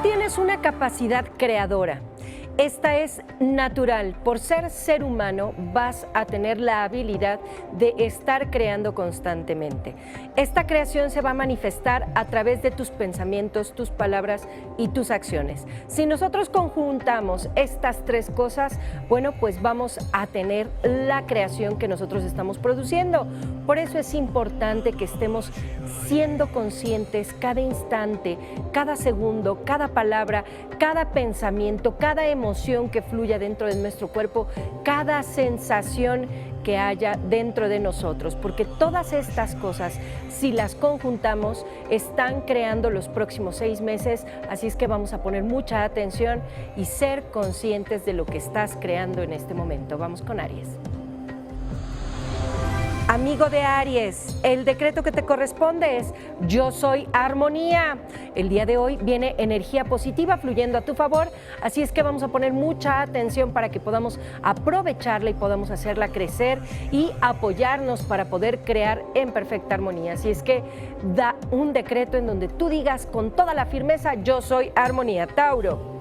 tienes una capacidad creadora. Esta es natural. Por ser humano vas a tener la habilidad de estar creando constantemente. Esta creación se va a manifestar a través de tus pensamientos, tus palabras y tus acciones. Si nosotros conjuntamos estas tres cosas, bueno, pues vamos a tener la creación que nosotros estamos produciendo. Por eso es importante que estemos siendo conscientes cada instante, cada segundo, cada palabra, cada pensamiento, cada emoción que fluya dentro de nuestro cuerpo, cada sensación que haya dentro de nosotros, porque todas estas cosas, si las conjuntamos, están creando los próximos 6 meses, así es que vamos a poner mucha atención y ser conscientes de lo que estás creando en este momento. Vamos con Aries. Amigo de Aries, el decreto que te corresponde es yo soy armonía. El día de hoy viene energía positiva fluyendo a tu favor, así es que vamos a poner mucha atención para que podamos aprovecharla y podamos hacerla crecer y apoyarnos para poder crear en perfecta armonía. Así es que da un decreto en donde tú digas con toda la firmeza yo soy armonía. Tauro.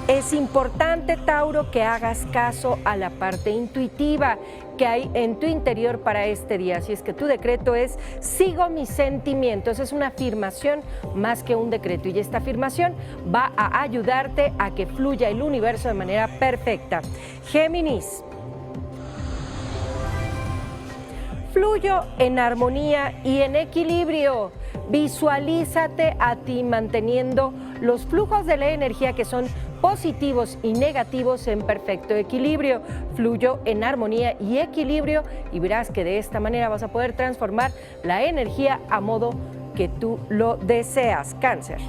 Es importante, Tauro, que hagas caso a la parte intuitiva que hay en tu interior para este día. Así es que tu decreto es sigo mis sentimientos. Es una afirmación más que un decreto y esta afirmación va a ayudarte a que fluya el universo de manera perfecta. Géminis. Fluyo en armonía y en equilibrio. Visualízate a ti manteniendo los flujos de la energía que son positivos y negativos en perfecto equilibrio. Fluyo en armonía y equilibrio y verás que de esta manera vas a poder transformar la energía a modo que tú lo deseas. Cáncer.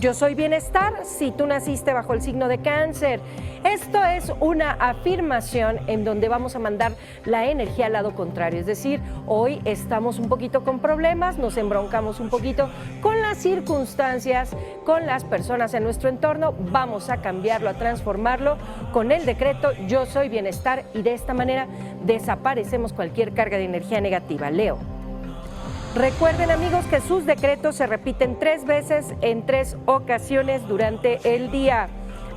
Yo soy bienestar si tú naciste bajo el signo de Cáncer. Esto es una afirmación en donde vamos a mandar la energía al lado contrario. Es decir, hoy estamos un poquito con problemas, nos embroncamos un poquito con las circunstancias, con las personas en nuestro entorno. Vamos a cambiarlo, a transformarlo con el decreto yo soy bienestar y de esta manera desaparecemos cualquier carga de energía negativa. Leo. Recuerden, amigos, que sus decretos se repiten 3 veces en 3 ocasiones durante el día.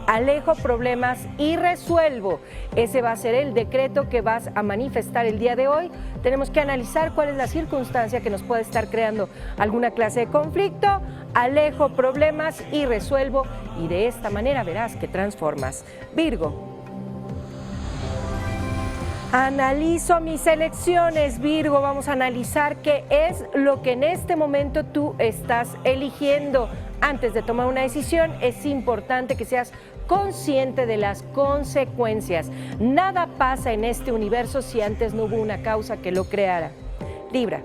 Alejo problemas y resuelvo. Ese va a ser el decreto que vas a manifestar el día de hoy. Tenemos que analizar cuál es la circunstancia que nos puede estar creando alguna clase de conflicto. Alejo problemas y resuelvo y de esta manera verás que transformas. Virgo. Analizo mis elecciones, Virgo. Vamos a analizar qué es lo que en este momento tú estás eligiendo. Antes de tomar una decisión, es importante que seas consciente de las consecuencias. Nada pasa en este universo si antes no hubo una causa que lo creara. Libra.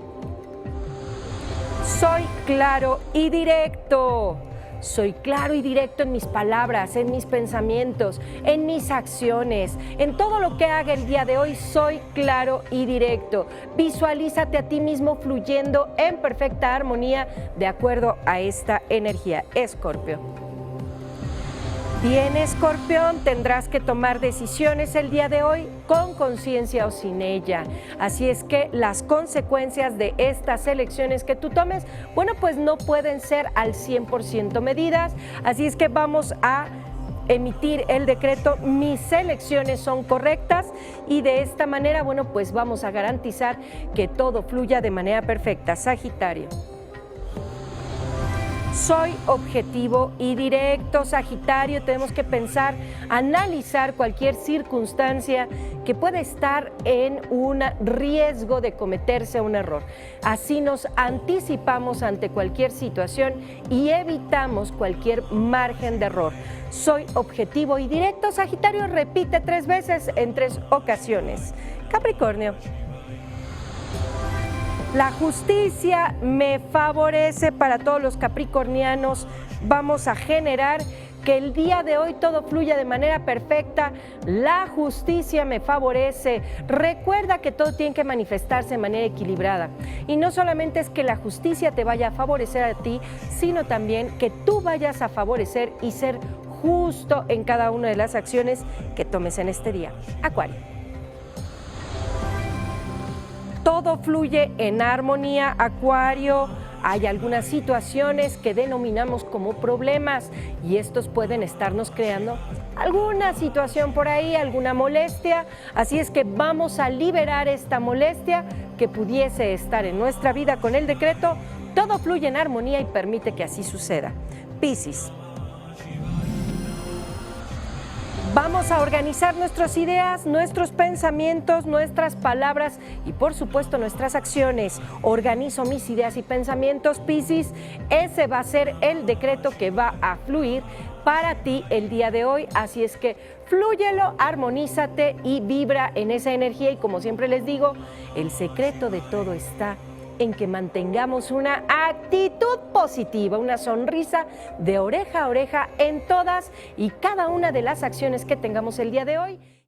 Soy claro y directo. Soy claro y directo en mis palabras, en mis pensamientos, en mis acciones, en todo lo que haga el día de hoy. Soy claro y directo. Visualízate a ti mismo fluyendo en perfecta armonía de acuerdo a esta energía. Escorpio. Bien, Escorpión, tendrás que tomar decisiones el día de hoy con conciencia o sin ella. Así es que las consecuencias de estas elecciones que tú tomes, bueno, pues no pueden ser al 100% medidas. Así es que vamos a emitir el decreto, mis elecciones son correctas y de esta manera, bueno, pues vamos a garantizar que todo fluya de manera perfecta. Sagitario. Soy objetivo y directo, Sagitario. Tenemos que pensar, analizar cualquier circunstancia que pueda estar en un riesgo de cometerse un error. Así nos anticipamos ante cualquier situación y evitamos cualquier margen de error. Soy objetivo y directo, Sagitario. Repite 3 veces en 3 ocasiones. Capricornio. La justicia me favorece para todos los capricornianos. Vamos a generar que el día de hoy todo fluya de manera perfecta. La justicia me favorece. Recuerda que todo tiene que manifestarse de manera equilibrada. Y no solamente es que la justicia te vaya a favorecer a ti, sino también que tú vayas a favorecer y ser justo en cada una de las acciones que tomes en este día. Acuario. Todo fluye en armonía, Acuario. Hay algunas situaciones que denominamos como problemas y estos pueden estarnos creando alguna situación por ahí, alguna molestia. Así es que vamos a liberar esta molestia que pudiese estar en nuestra vida con el decreto. Todo fluye en armonía y permite que así suceda. Piscis. Vamos a organizar nuestras ideas, nuestros pensamientos, nuestras palabras y por supuesto nuestras acciones. Organizo mis ideas y pensamientos, Piscis. Ese va a ser el decreto que va a fluir para ti el día de hoy. Así es que flúyelo, armonízate y vibra en esa energía. Y como siempre les digo, el secreto de todo está en que mantengamos una actitud positiva, una sonrisa de oreja a oreja en todas y cada una de las acciones que tengamos el día de hoy.